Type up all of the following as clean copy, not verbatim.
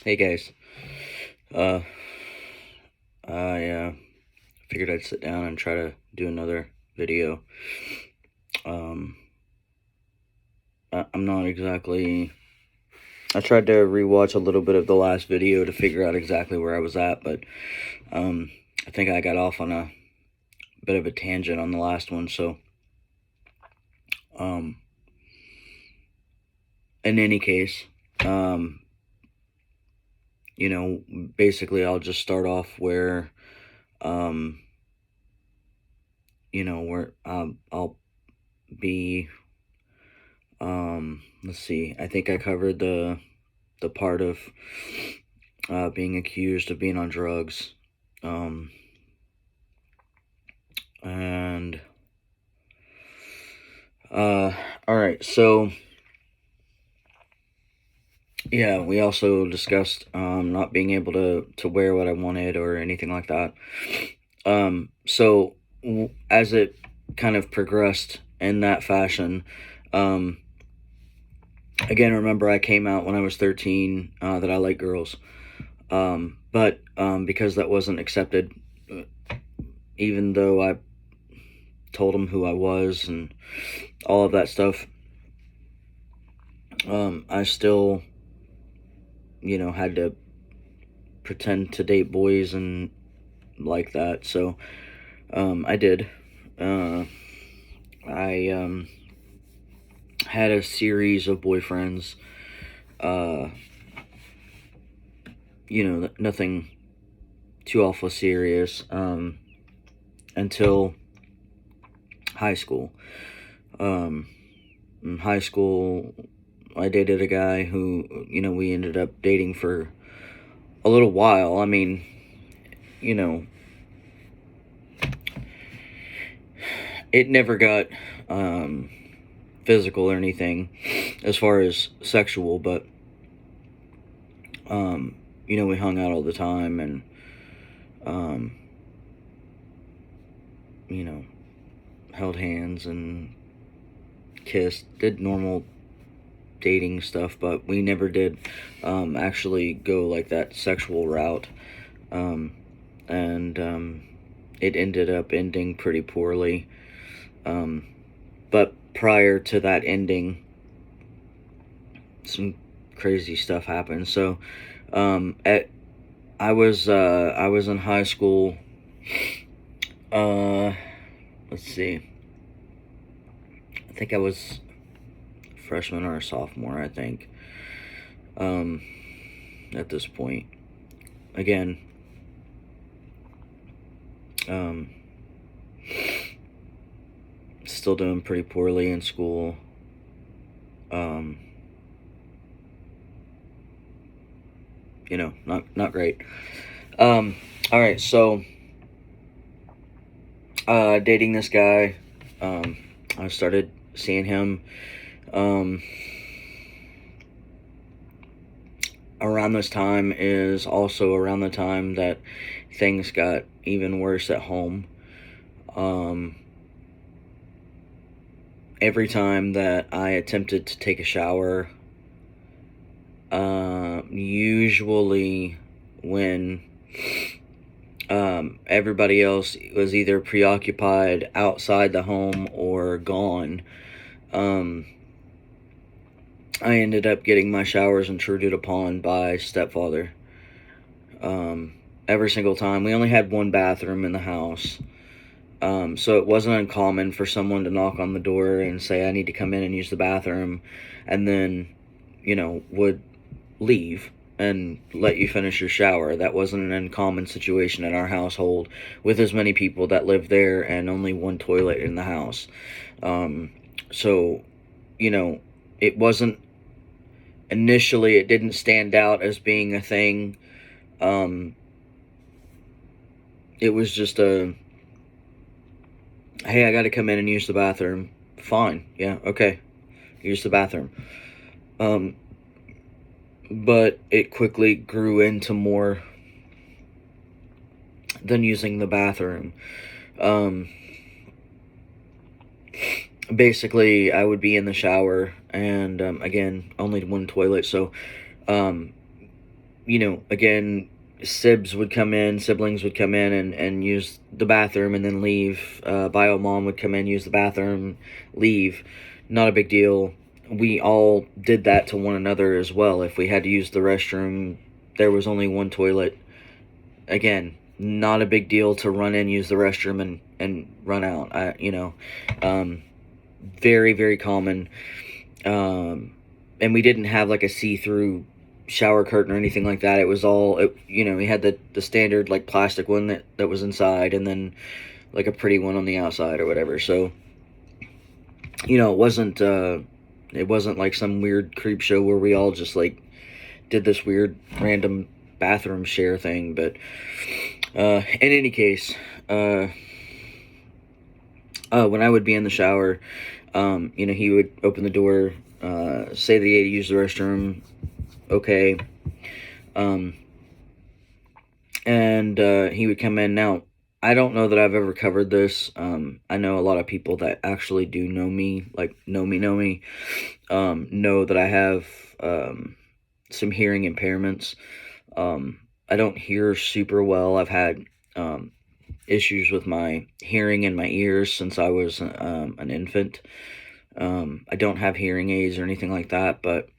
Hey guys, uh, I figured I'd sit down and try to do another video. Um, I'm not exactly. I tried to rewatch a little bit of the last video to figure out exactly where I was at, but I think I got off on a bit of a tangent on the last one. So, um, in any case, um, basically, I'll just start off where, um, where I'll be. Let's see. I think I covered the part of being accused of being on drugs. Um, and all right. So yeah, we also discussed not being able to wear what I wanted or anything like that. So as it kind of progressed in that fashion, um, again, remember I came out when I was 13 that I like girls. But because that wasn't accepted, even though I told them who I was and all of that stuff, I still, had to pretend to date boys and like that. So I did. I had a series of boyfriends. Uh, nothing too awful serious until high school. In high school, I dated a guy who, we ended up dating for a little while. I mean, you know, it never got physical or anything as far as sexual, but, we hung out all the time and, you know, held hands and kissed, did normal dating stuff, but we never did actually go like that sexual route. And it ended up ending pretty poorly. But prior to that ending, some crazy stuff happened. So, I was in high school. Let's see. I think I was a freshman or a sophomore. I think. At this point, again, still doing pretty poorly in school. Not great. All right, so dating this guy, I started seeing him around this time is also around the time that things got even worse at home. Every time that I attempted to take a shower, usually when everybody else was either preoccupied outside the home or gone, I ended up getting my showers intruded upon by stepfather. Every single time. We only had one bathroom in the house. So it wasn't uncommon for someone to knock on the door and say, I need to come in and use the bathroom, and then, would leave and let you finish your shower. That wasn't an uncommon situation in our household with as many people that lived there and only one toilet in the house. So, it wasn't, initially, it didn't stand out as being a thing. It was just hey, I gotta come in and use the bathroom. Fine, yeah, okay, use the bathroom. But it quickly grew into more than using the bathroom. Basically, I would be in the shower, and again, only one toilet, so again, siblings would come in and use the bathroom and then leave. Bio mom would come in, use the bathroom, leave. Not a big deal. We all did that to one another as well. If we had to use the restroom, there was only one toilet. Again, not a big deal to run in, use the restroom, and run out. Very, very common. And we didn't have like a see-through shower curtain or anything like that. It was all, we had the standard like plastic one that was inside, and then like a pretty one on the outside or whatever. So, it wasn't like some weird creep show where we all just like did this weird random bathroom share thing. But in any case, when I would be in the shower, he would open the door, say that he had to use the restroom. Okay. And he would come in. Now, I don't know that I've ever covered this. I know a lot of people that actually do know me, like know me, know that I have some hearing impairments. I don't hear super well. I've had issues with my hearing in my ears since I was an infant. I don't have hearing aids or anything like that, but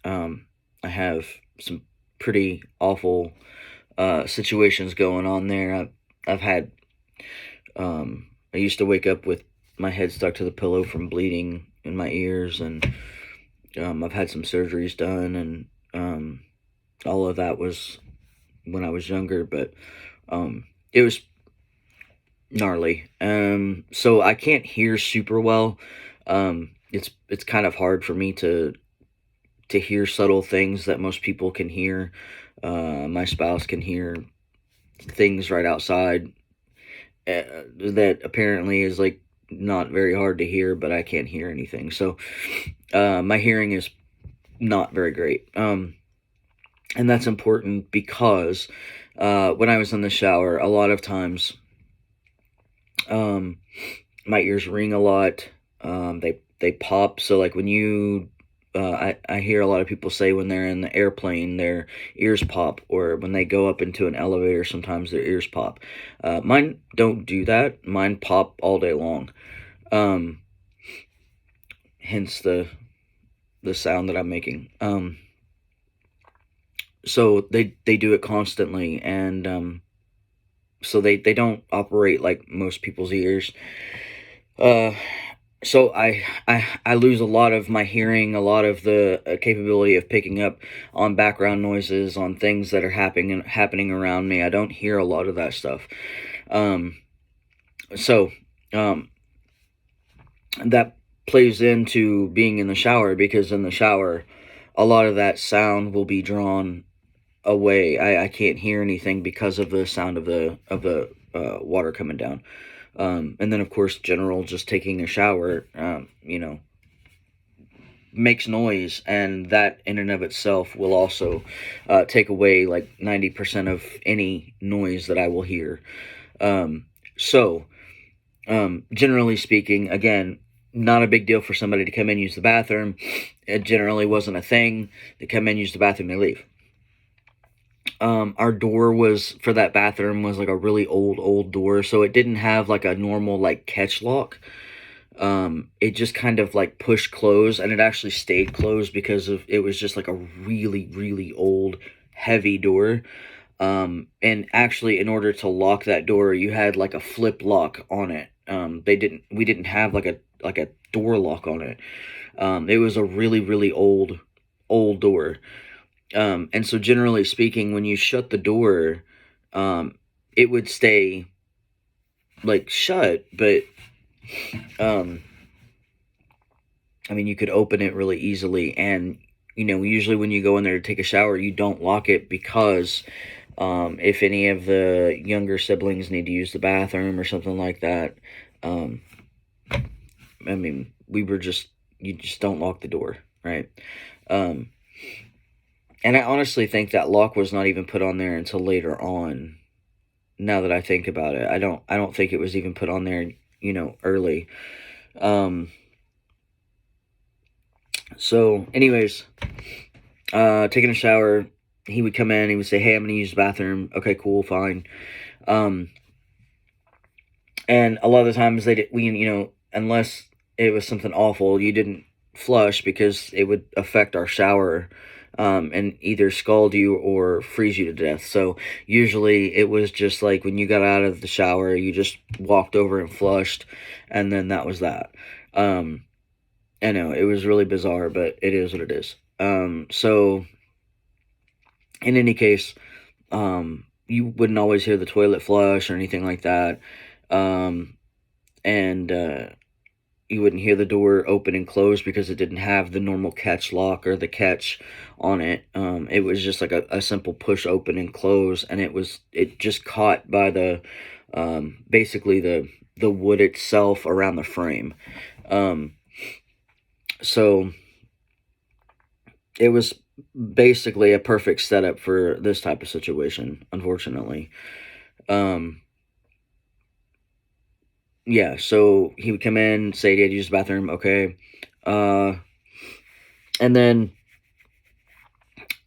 I have some pretty awful situations going on there. I've had, I used to wake up with my head stuck to the pillow from bleeding in my ears, and I've had some surgeries done, and all of that was when I was younger, but it was gnarly. So I can't hear super well. It's kind of hard for me to hear subtle things that most people can hear. My spouse can hear things right outside that apparently is like not very hard to hear, but I can't hear anything. So my hearing is not very great. And that's important because when I was in the shower, a lot of times my ears ring a lot. They pop. So like when you I hear a lot of people say when they're in the airplane, their ears pop, or when they go up into an elevator, sometimes their ears pop. Mine don't do that. Mine pop all day long. Hence the sound that I'm making. So they do it constantly, and so they don't operate like most people's ears. So I lose a lot of my hearing, a lot of the capability of picking up on background noises, on things that are happening around me. I don't hear a lot of that stuff. So that plays into being in the shower, because in the shower, a lot of that sound will be drawn away. I can't hear anything because of the sound of the water coming down. And then, of course, general just taking a shower, makes noise, and that in and of itself will also take away like 90% of any noise that I will hear. So, generally speaking, again, not a big deal for somebody to come in and use the bathroom. It generally wasn't a thing. They come in, use the bathroom, they leave. Our door for that bathroom was like a really old door, so it didn't have like a normal like catch lock. It just kind of like pushed closed, and it actually stayed closed because it was just like a really, really old, heavy door. And actually, in order to lock that door, you had like a flip lock on it. We didn't have like a door lock on it. It was a really, really old door. And so generally speaking, when you shut the door, it would stay like shut, but, I mean, you could open it really easily, and, usually when you go in there to take a shower, you don't lock it because, if any of the younger siblings need to use the bathroom or something like that, I mean, you just don't lock the door, right? And I honestly think that lock was not even put on there until later on. Now that I think about it, I don't think it was even put on there, early. So anyways, taking a shower, he would come in, he would say, hey, I'm going to use the bathroom. Okay, cool, fine. And a lot of the times unless it was something awful, you didn't flush because it would affect our shower, and either scald you or freeze you to death. So usually it was just like when you got out of the shower, you just walked over and flushed, and then that was that. I know it was really bizarre, but it is what it is. So in any case, you wouldn't always hear the toilet flush or anything like that. Um, and you wouldn't hear the door open and close because it didn't have the normal catch lock or the catch on it. It was just like a simple push open and close, and it just caught by the basically the wood itself around the frame. So it was basically a perfect setup for this type of situation, unfortunately. Yeah, so he would come in, say he had to use the bathroom, okay. And then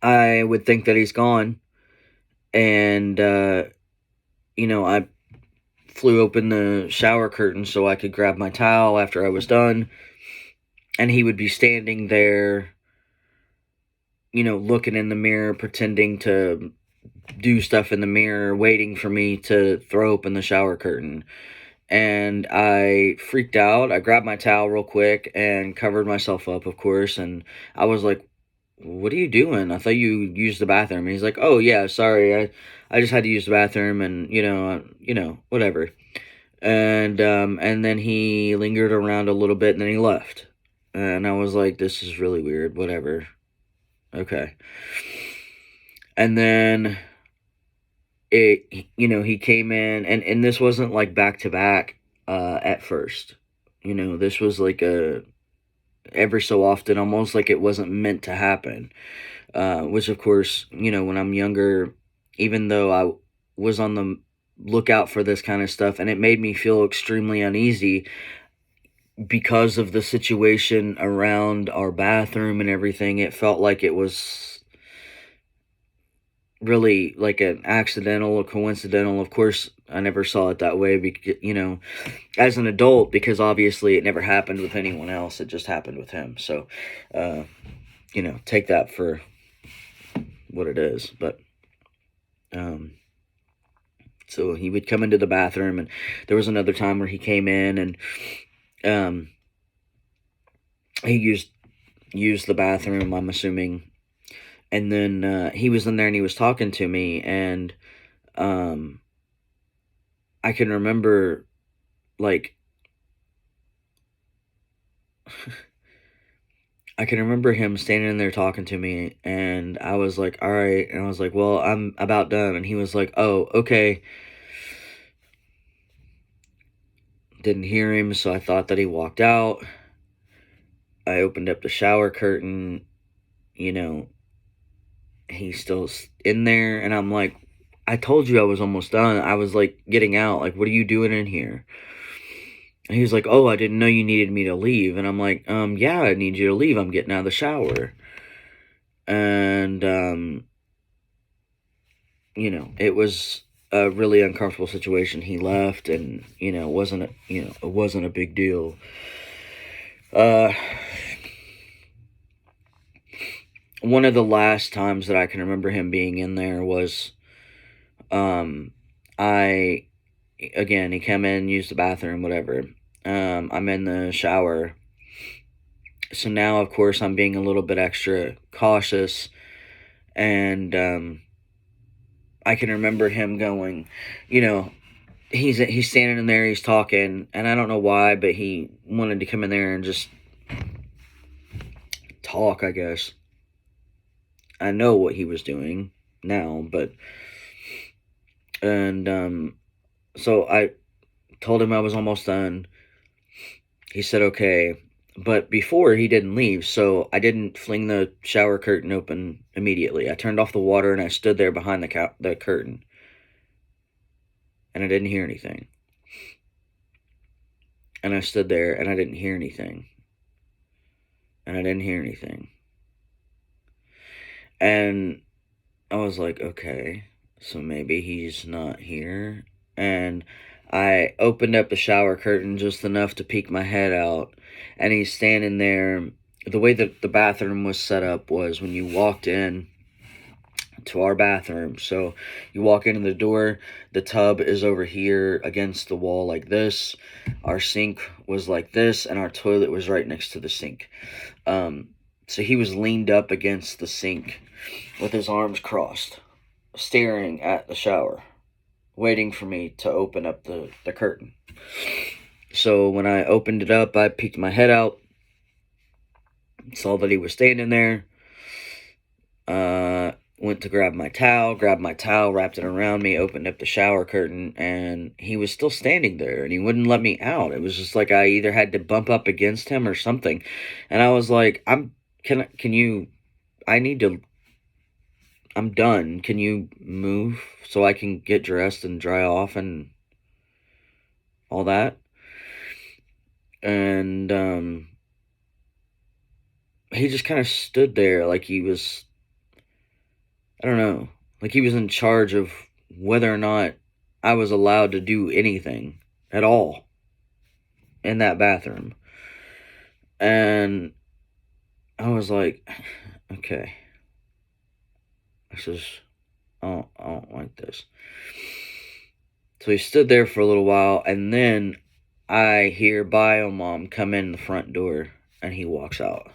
I would think that he's gone, and, I flew open the shower curtain so I could grab my towel after I was done, and he would be standing there, looking in the mirror, pretending to do stuff in the mirror, waiting for me to throw open the shower curtain. And I freaked out. I grabbed my towel real quick and covered myself up, of course, and I was like, what are you doing? I thought you used the bathroom. And he's like, oh yeah, sorry, I just had to use the bathroom, and whatever. And then he lingered around a little bit, and then he left. And I was like, this is really weird. Whatever. Okay. And then he came in, and this wasn't like back to back at first. This was like every so often, almost like it wasn't meant to happen. Which of course, when I'm younger, even though I was on the lookout for this kind of stuff, and it made me feel extremely uneasy because of the situation around our bathroom and everything. It felt like it was really like an accidental or coincidental. Of course, I never saw it that way, because, as an adult, because obviously it never happened with anyone else. It just happened with him. So, take that for what it is. But, so he would come into the bathroom, and there was another time where he came in, and, he used the bathroom, I'm assuming. And then, he was in there and he was talking to me, and, I can remember, like, I can remember him standing there talking to me, and I was like, all right. And I was like, well, I'm about done. And he was like, oh, okay. Didn't hear him, so I thought that he walked out. I opened up the shower curtain, he's still in there, and I'm like, I told you I was almost done. I was like getting out. Like, what are you doing in here? And he was like, oh, I didn't know you needed me to leave. And I'm like, yeah, I need you to leave. I'm getting out of the shower. And, it was a really uncomfortable situation. He left, and, it wasn't a big deal. One of the last times that I can remember him being in there was, he came in, used the bathroom, whatever. I'm in the shower. So now, of course, I'm being a little bit extra cautious, and, I can remember him going, he's standing in there, he's talking, and I don't know why, but he wanted to come in there and just talk, I guess. I know what he was doing now, so I told him I was almost done. He said, okay. But before, he didn't leave, so I didn't fling the shower curtain open immediately. I turned off the water, and I stood there behind the curtain. And I didn't hear anything. And I stood there, and I didn't hear anything. And I didn't hear anything. And I was like, okay, so maybe he's not here. And I opened up the shower curtain just enough to peek my head out, and he's standing there. The way that the bathroom was set up was when you walked in to our bathroom. So you walk into the door, the tub is over here against the wall like this. Our sink was like this, and our toilet was right next to the sink. So he was leaned up against the sink with his arms crossed, staring at the shower, waiting for me to open up the curtain. So when I opened it up, I peeked my head out, saw that he was standing there. Went to grab my towel, wrapped it around me, opened up the shower curtain, and he was still standing there, and he wouldn't let me out. It was just like I either had to bump up against him or something. And I was like, can you, I need to, I'm done. Can you move so I can get dressed and dry off and all that? And, he just kind of stood there like he was, I don't know, like he was in charge of whether or not I was allowed to do anything at all in that bathroom. And I was like, okay, this is, I don't like this. So he stood there for a little while, and then I hear Bio Mom come in the front door, and he walks out.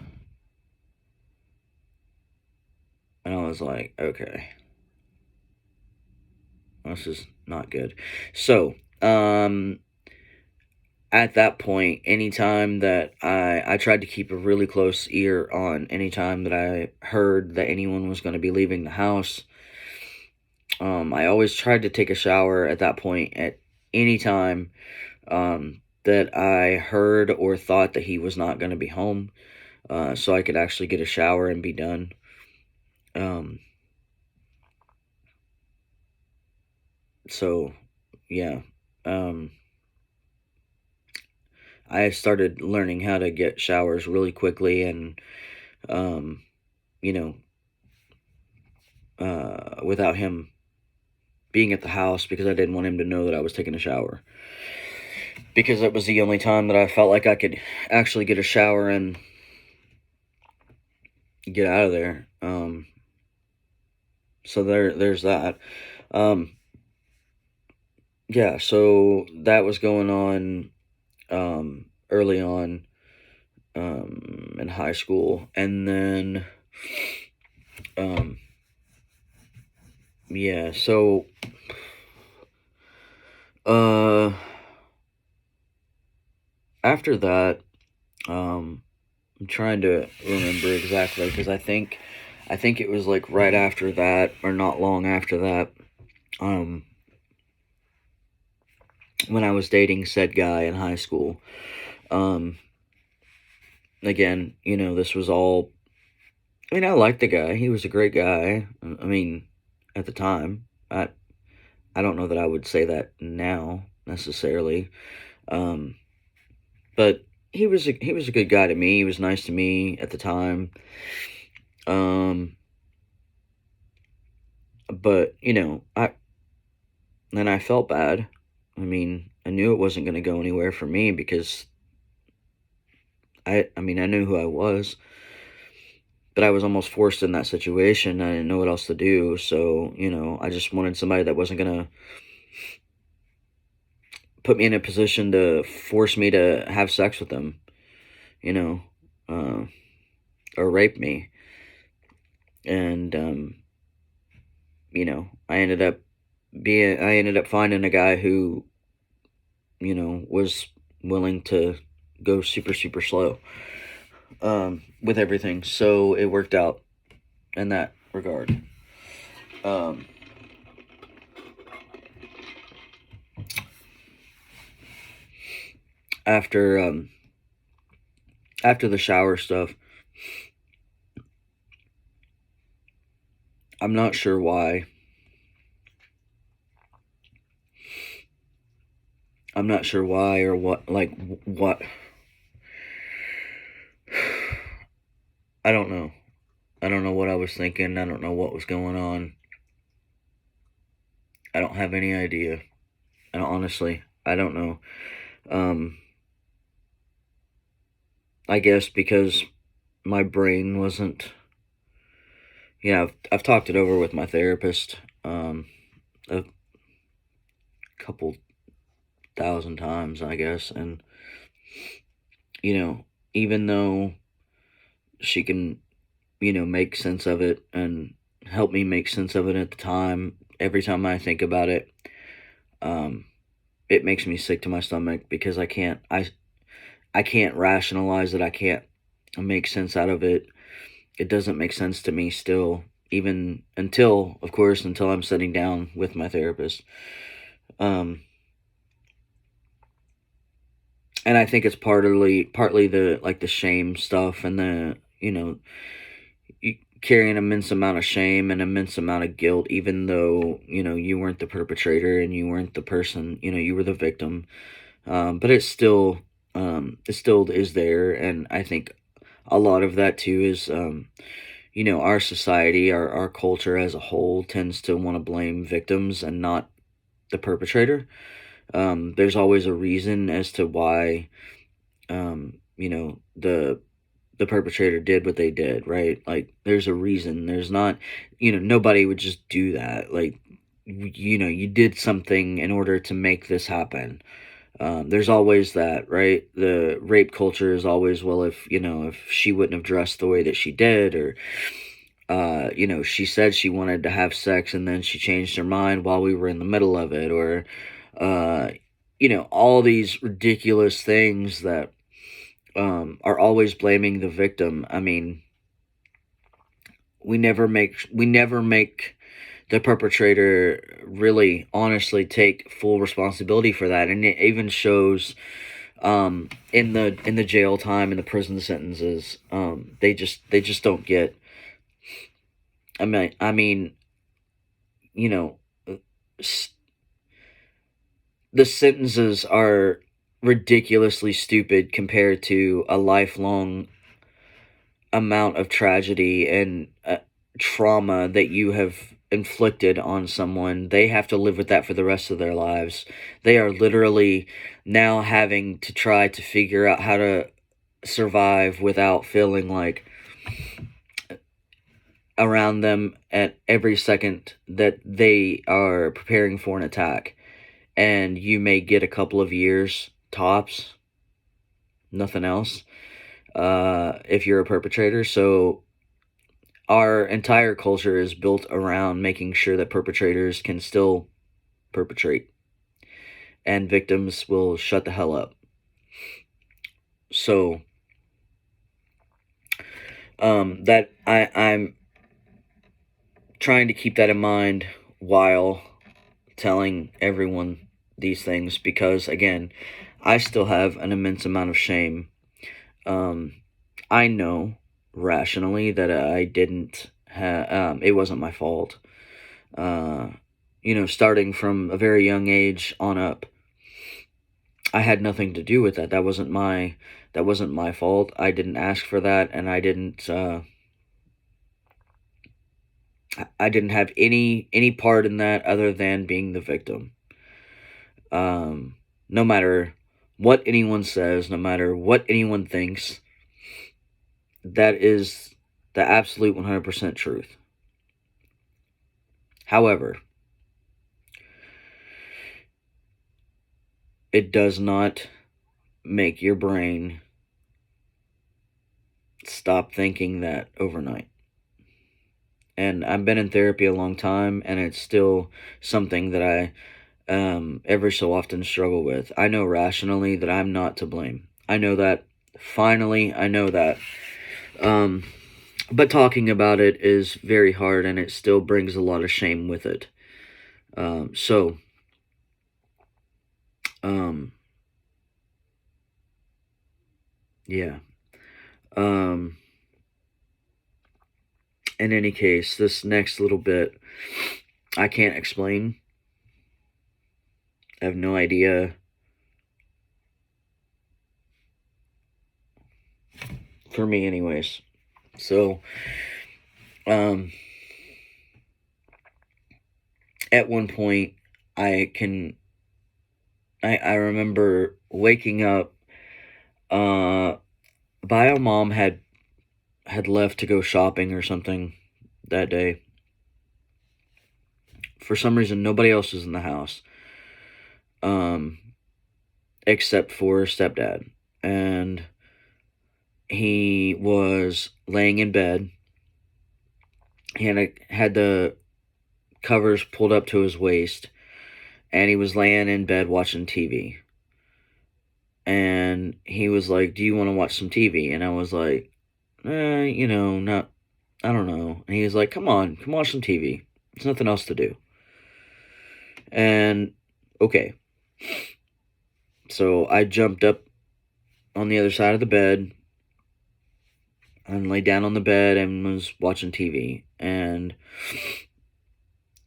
And I was like, okay, this is not good. So, at that point, anytime that I tried to keep a really close ear on anytime that I heard that anyone was going to be leaving the house. I always tried to take a shower at that point at any time that I heard or thought that he was not going to be home, so I could actually get a shower and be done. So, yeah. I started learning how to get showers really quickly, and, you know, without him being at the house, because I didn't want him to know that I was taking a shower. Because it was the only time that I felt like I could actually get a shower and get out of there. So there's that. Yeah, so that was going on early on in high school. And then yeah, so after that, I'm trying to remember exactly, because I think it was like right after that, or not long after that, when I was dating said guy in high school. Again, this was all, I mean, I liked the guy. He was a great guy. I mean, at the time, I don't know that I would say that now necessarily. But he was a good guy to me. He was nice to me at the time. But then I felt bad. I mean, I knew it wasn't going to go anywhere for me, because I mean, I knew who I was, but I was almost forced in that situation. I didn't know what else to do. So, I just wanted somebody that wasn't going to put me in a position to force me to have sex with them, or rape me. And, I ended up finding a guy who, was willing to go super, super slow, with everything. So it worked out in that regard. After the shower stuff, I'm not sure why. I'm not sure why or what, what. I don't know. I don't know what I was thinking. I don't know what was going on. I don't have any idea. And honestly, I don't know. Um, I guess because my brain wasn't, I've talked it over with my therapist, a couple thousand times, I guess. And, you know, even though she can, make sense of it and help me make sense of it at the time, every time I think about it, um, it makes me sick to my stomach because I can't rationalize it. I can't make sense out of it. It doesn't make sense to me still, even until, of course, until I'm sitting down with my therapist. Um, and I think it's partly the like the shame stuff and the you carry an immense amount of shame and immense amount of guilt, even though you weren't the perpetrator and you weren't the person. You were the victim. But it still is there, and I think a lot of that too is our society, our culture as a whole tends to want to blame victims and not the perpetrator. There's always a reason as to why the perpetrator did what they did, right? Like there's a reason. There's not, nobody would just do that. Like you did something in order to make this happen. There's always that, right? The rape culture is always, well, if she wouldn't have dressed the way that she did, or she said she wanted to have sex and then she changed her mind while we were in the middle of it, or uh, all these ridiculous things that are always blaming the victim. I mean, we never make the perpetrator really honestly take full responsibility for that, and it even shows in the jail time and the prison sentences. They just don't get. I mean, you know, s- the sentences are ridiculously stupid compared to a lifelong amount of tragedy and trauma that you have inflicted on someone. They have to live with that for the rest of their lives. They are literally now having to try to figure out how to survive without feeling like around them at every second that they are preparing for an attack. And you may get a couple of years tops, nothing else, if you're a perpetrator. So our entire culture is built around making sure that perpetrators can still perpetrate and victims will shut the hell up. So that I'm trying to keep that in mind while telling everyone these things, because again, I still have an immense amount of shame. I know rationally that I didn't have, it wasn't my fault. Starting from a very young age on up, I had nothing to do with that. That wasn't my fault. I didn't ask for that, and I didn't have any part in that other than being the victim. No matter what anyone says, no matter what anyone thinks, that is the absolute 100% truth. However, it does not make your brain stop thinking that overnight. And I've been in therapy a long time, and it's still something that I every so often struggle with. I know rationally that I'm not to blame. I know that. Finally, I know that. Um, but talking about it is very hard, and it still brings a lot of shame with it. So, um, yeah. Um, in any case, this next little bit, I can't explain. I have no idea. For me, anyways. So, um, at one point, I remember waking up. Bio mom had left to go shopping or something that day. For some reason, nobody else was in the house, um, except for stepdad, and he was laying in bed. He had the covers pulled up to his waist, and he was laying in bed watching TV. And he was like, "Do you want to watch some TV?" And I was like, not, I don't know. And he was like, come watch some TV. There's nothing else to do." And okay. So I jumped up on the other side of the bed and laid down on the bed and was watching TV. And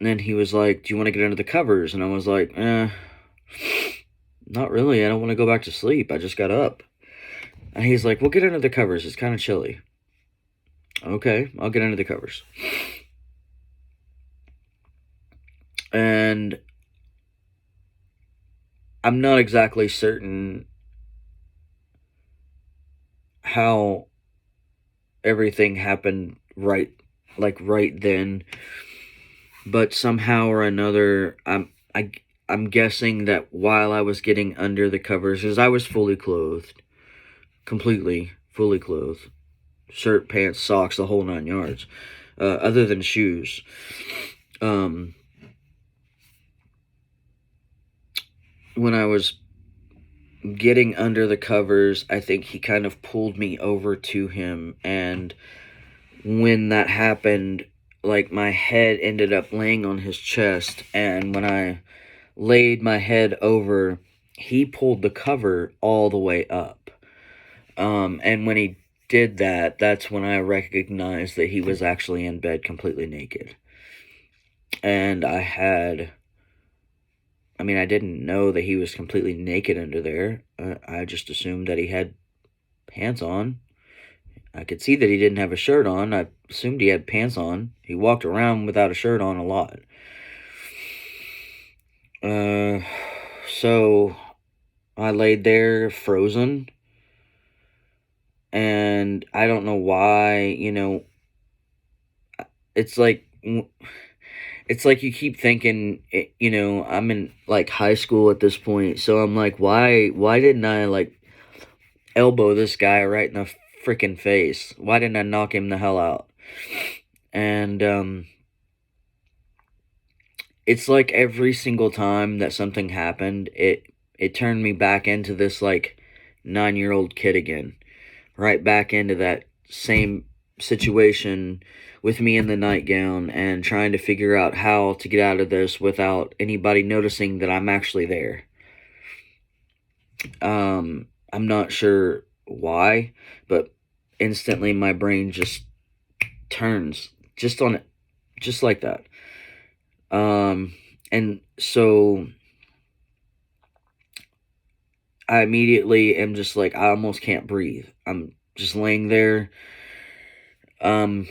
then he was like, "Do you want to get under the covers?" And I was like, not really. I don't want to go back to sleep. I just got up. And he's like, "Well, get under the covers. It's kind of chilly." Okay, I'll get under the covers. And I'm not exactly certain how everything happened right then, but somehow or another, I'm guessing that while I was getting under the covers, because I was fully clothed, completely fully clothed, shirt, pants, socks, the whole 9 yards, other than shoes. When I was getting under the covers, I think he kind of pulled me over to him, and when that happened, like, my head ended up laying on his chest, and when I laid my head over, he pulled the cover all the way up. And when he did that, that's when I recognized that he was actually in bed completely naked. And I didn't know that he was completely naked under there. I just assumed that he had pants on. I could see that he didn't have a shirt on. I assumed he had pants on. He walked around without a shirt on a lot. So I laid there frozen, and I don't know why, it's like you keep thinking, I'm in like high school at this point, so I'm like, why didn't I like elbow this guy right in the freaking face? Why didn't I knock him the hell out? And it's like every single time that something happened, it turned me back into this like 9-year-old kid again, right back into that same situation with me in the nightgown and trying to figure out how to get out of this without anybody noticing that I'm actually there. I'm not sure why, but instantly my brain just turns just on it, just like that. And so I immediately am just like, I almost can't breathe. I'm just laying there, in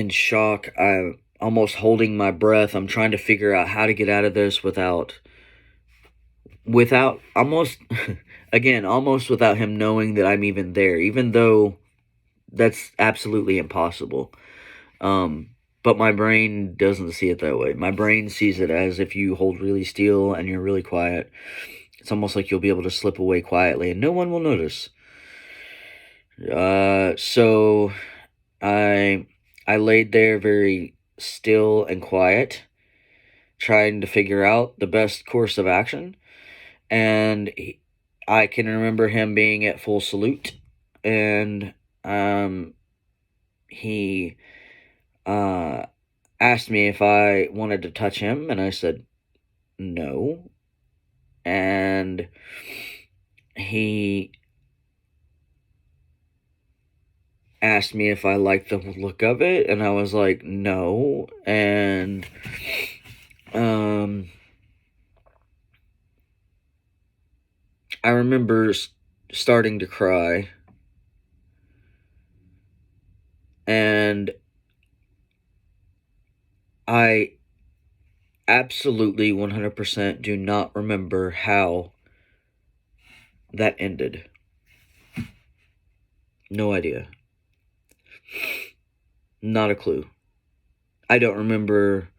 shock. I'm almost holding my breath. I'm trying to figure out how to get out of this without almost, again, almost without him knowing that I'm even there, even though that's absolutely impossible. But my brain doesn't see it that way. My brain sees it as if you hold really still and you're really quiet. It's almost like you'll be able to slip away quietly and no one will notice. So I laid there very still and quiet, trying to figure out the best course of action. And I can remember him being at full salute, and he asked me if I wanted to touch him, and I said no. And he asked me if I liked the look of it, and I was like, no. And I remember starting to cry, and I absolutely 100% do not remember how that ended. No idea. Not a clue. I don't remember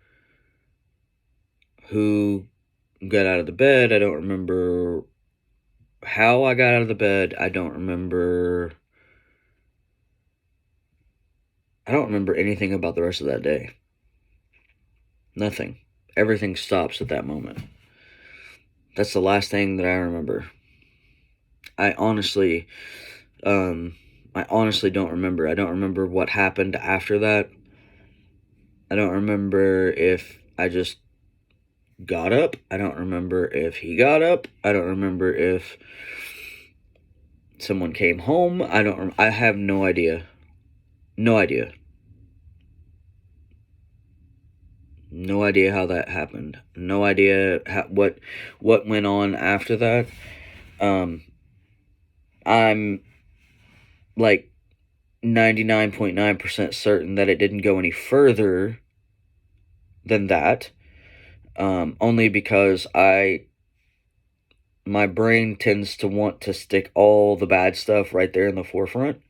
who got out of the bed. I don't remember how I got out of the bed. I don't remember anything about the rest of that day. Nothing. Everything stops at that moment. That's the last thing that I remember. I honestly don't remember. I don't remember what happened after that. I don't remember if I just got up. I don't remember if he got up. I don't remember if someone came home. I have no idea. No idea. No idea how that happened. No idea what went on after that. I'm like 99.9% certain that it didn't go any further than that. Only because my brain tends to want to stick all the bad stuff right there in the forefront,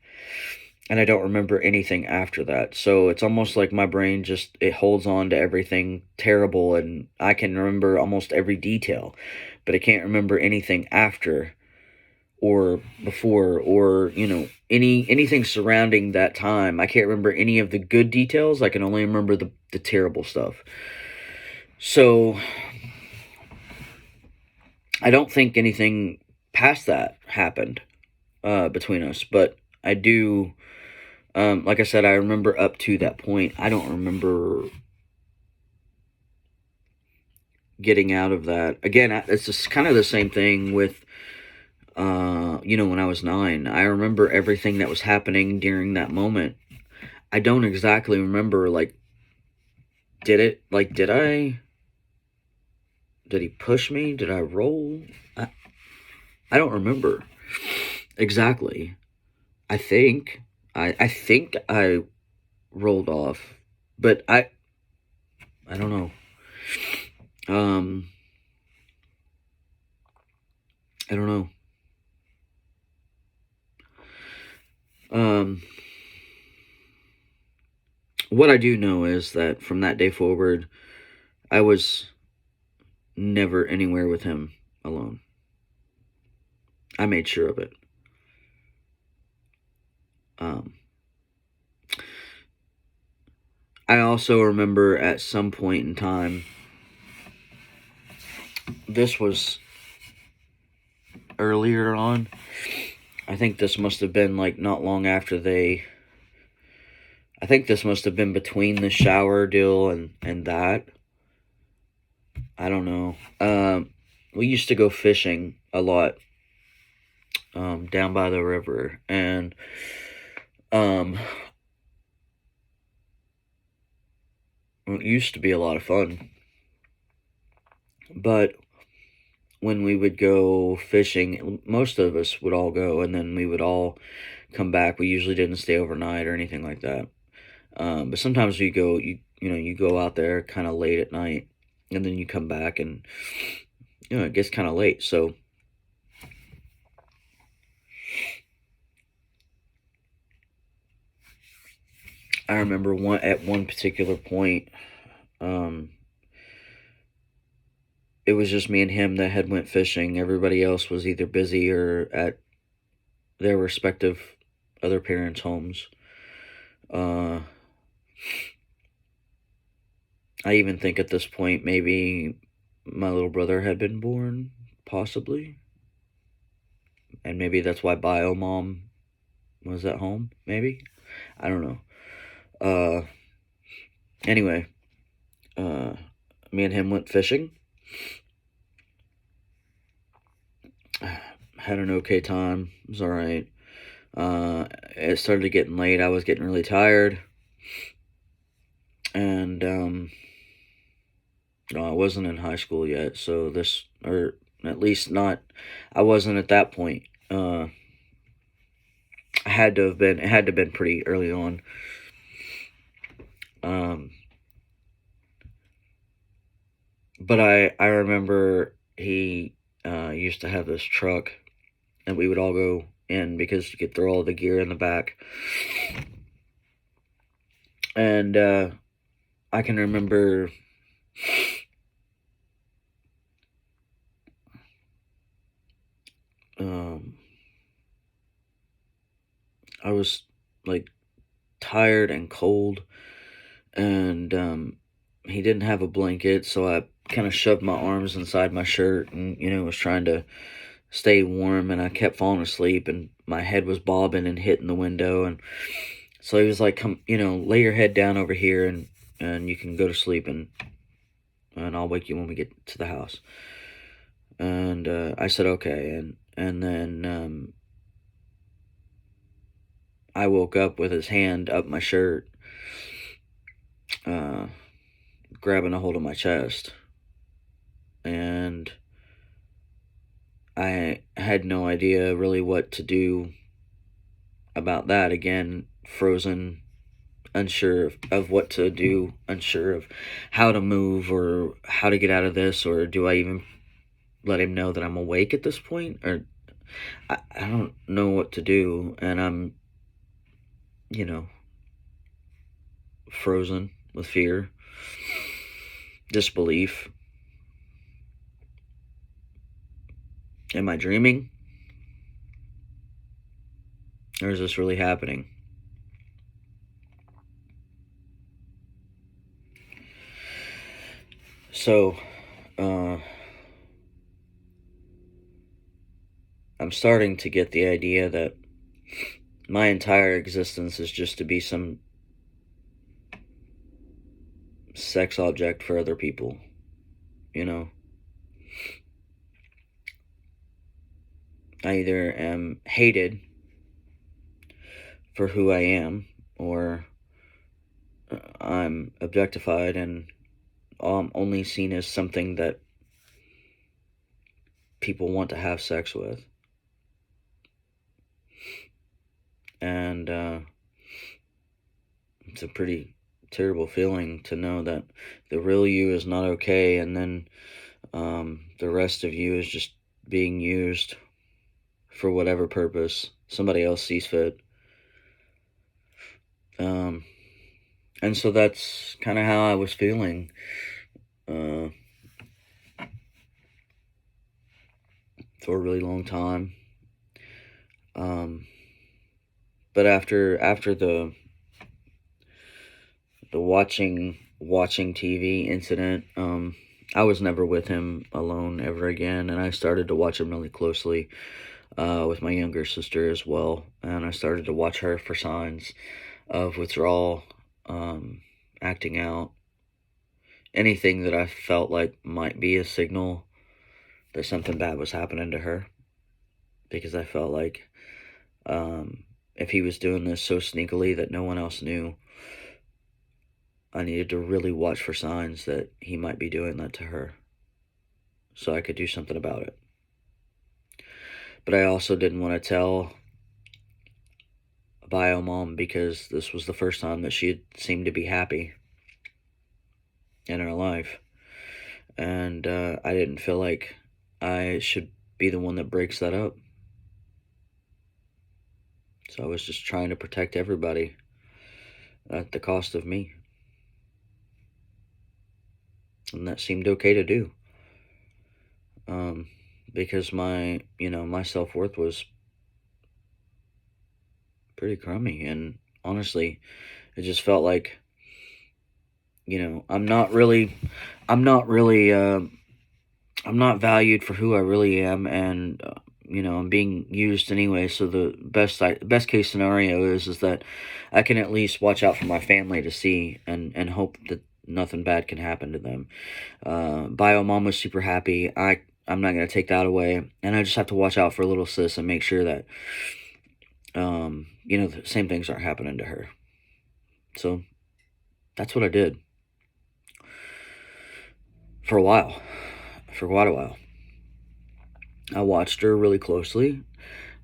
and I don't remember anything after that. So it's almost like my brain it holds on to everything terrible, and I can remember almost every detail, but I can't remember anything after or before, or anything surrounding that time. I can't remember any of the good details. I can only remember the terrible stuff. So I don't think anything past that happened between us, but I do, like I said, I remember up to that point. I don't remember getting out of that. Again, it's just kind of the same thing with, when I was 9. I remember everything that was happening during that moment. I don't exactly remember, did he push me? Did I roll? I don't remember exactly. I think I rolled off, but I don't know. I don't know. What I do know is that from that day forward, I was never anywhere with him alone. I made sure of it. I also remember at some point in time, this was earlier on. I think this must have been not long after I think this must have been between the shower deal and that. I don't know. We used to go fishing a lot down by the river, and it used to be a lot of fun. But when we would go fishing, most of us would all go, and then we would all come back. We usually didn't stay overnight or anything like that. But sometimes you go out there kind of late at night, and then you come back, and it gets kind of late. So I remember at one particular point, it was just me and him that had went fishing. Everybody else was either busy or at their respective other parents' homes. I even think at this point maybe my little brother had been born, possibly. And maybe that's why bio mom was at home, maybe. I don't know. Anyway, me and him went fishing. Had an okay time. It was alright. It started getting late. I was getting really tired. And, I wasn't in high school yet, so or at least not, I wasn't at that point. It had to have been pretty early on. But I remember he used to have this truck, and we would all go in because you could throw all the gear in the back. And I can remember um, I was like tired and cold, and he didn't have a blanket, so I kind of shoved my arms inside my shirt and, was trying to stay warm, and I kept falling asleep, and my head was bobbing and hitting the window. And so he was like, come, lay your head down over here, and you can go to sleep, and I'll wake you when we get to the house. And I said, okay. And then I woke up with his hand up my shirt, uh, grabbing a hold of my chest. And I had no idea really what to do about that. Again, frozen, unsure of what to do, unsure of how to move or how to get out of this, or do I even let him know that I'm awake at this point? Or I don't know what to do, and I'm, frozen with fear, disbelief. Am I dreaming? Or is this really happening? So, I'm starting to get the idea that my entire existence is just to be some sex object for other people, you know? I either am hated for who I am, or I'm objectified and only seen as something that people want to have sex with. And it's a pretty terrible feeling to know that the real you is not okay, and then the rest of you is just being used for whatever purpose somebody else sees fit. And so that's kind of how I was feeling uh, for a really long time. But after the watching TV incident, I was never with him alone ever again, and I started to watch him really closely with my younger sister as well, and I started to watch her for signs of withdrawal, acting out, anything that I felt like might be a signal that something bad was happening to her, because I felt like if he was doing this so sneakily that no one else knew, I needed to really watch for signs that he might be doing that to her so I could do something about it. But I also didn't want to tell bio mom, because this was the first time that she had seemed to be happy in her life. And I didn't feel like I should be the one that breaks that up. So I was just trying to protect everybody at the cost of me. And that seemed okay to do. Because my self-worth was pretty crummy, and honestly, it just felt like, I'm not valued for who I really am, and I'm being used anyway. So the best case scenario is that I can at least watch out for my family to see, and hope that nothing bad can happen to them. Bio mom was super happy. I'm not gonna take that away, and I just have to watch out for little sis and make sure that the same things aren't happening to her. So that's what I did for a while, for quite a while. I watched her really closely.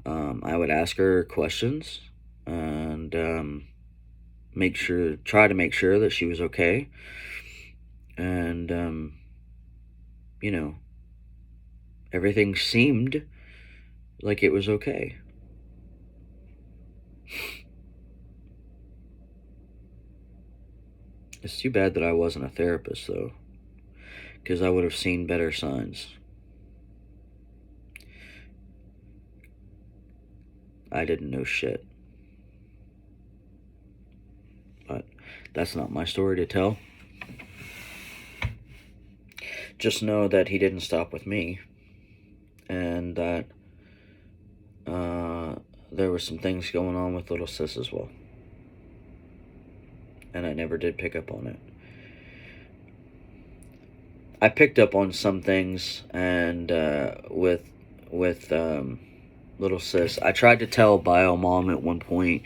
I would ask her questions, and try to make sure that she was okay. And you know, everything seemed like it was okay. It's too bad that I wasn't a therapist, though, because I would have seen better signs. I didn't know shit. But that's not my story to tell. Just know that he didn't stop with me, and that there were some things going on with little sis as well. And I never did pick up on it. I picked up on some things, and with little sis, I tried to tell bio mom at one point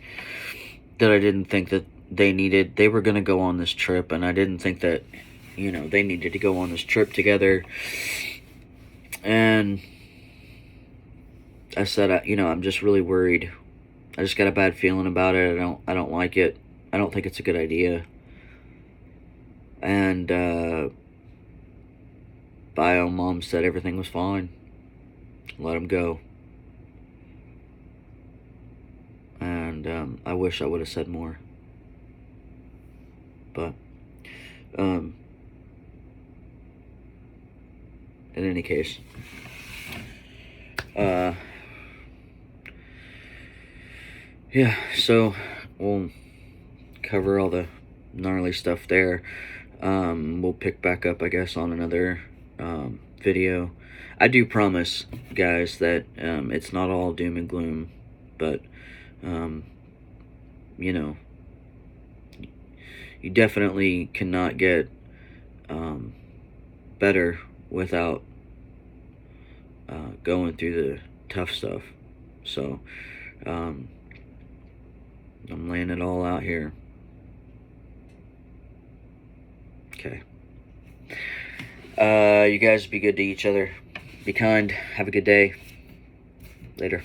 that I didn't think that they were going to go on this trip, and I didn't think that, they needed to go on this trip together. And I said, I'm just really worried. I just got a bad feeling about it. I don't like it. I don't think it's a good idea. And bio mom said everything was fine. Let him go. And I wish I would have said more. But in any case, yeah, so we'll cover all the gnarly stuff there. We'll pick back up, I guess, on another video. I do promise, guys, that it's not all doom and gloom, but you definitely cannot get better without going through the tough stuff. So I'm laying it all out here. Okay. You guys be good to each other. Be kind. Have a good day. Later.